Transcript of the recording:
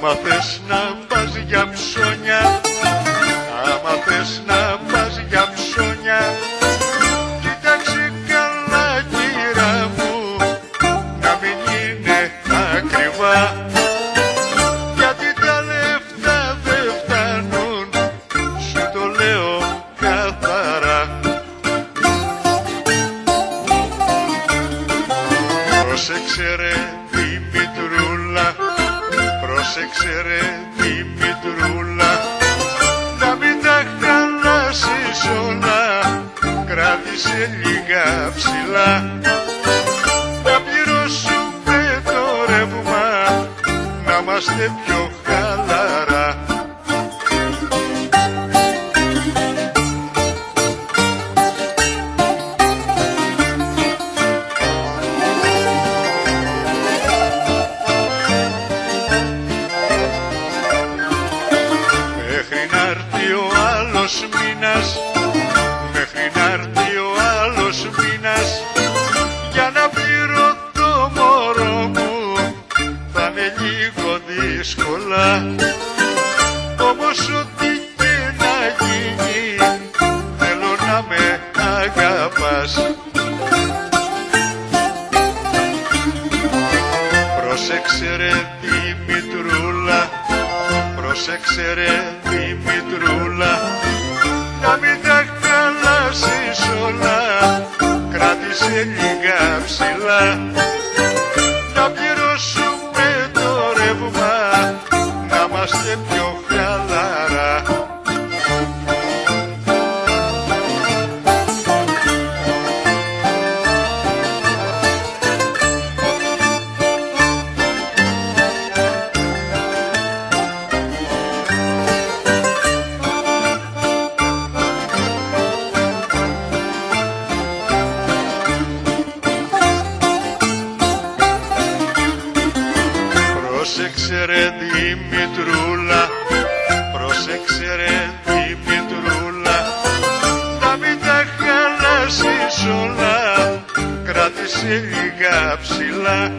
Άμα θες να πας για ψώνια, άμα θες να πας για ψώνια, κοίταξε καλά κύρα μου, να μην είναι ακριβά, γιατί τα λεφτά δεν φτάνουν, σου το λέω καθαρά. Πρόσεξε ρε Δημητρούλα, πρόσεξε ρε Δημητρούλα, να μην τα χαλάσεις όλα, κράτησε λίγα ψηλά, να πληρώσουμε το ρεύμα, να είμαστε πιο χαλαρά. Μέχρι να έρθει ο άλλος μήνας, μέχρι να έρθει ο άλλος μήνας, για να πληρωθώ μωρό μου, θα είναι λίγο δύσκολα. Όμως ό,τι και να γίνει, θέλω να με αγαπάς. Πρόσεξε ρε Δημητρούλα, πρόσεξε ρε Δημητρούλα, να μην τα χαλάσεις όλα, κράτησε λίγα ψηλά, να πληρώσουμε το ρεύμα, να είμαστε πιο χαλαρά. Πρόσεξε ρε Δημητρούλα, πρόσεξε ρε Δημητρούλα, να μην τα χαλάσεις όλα, κράτησε λίγα ψηλά,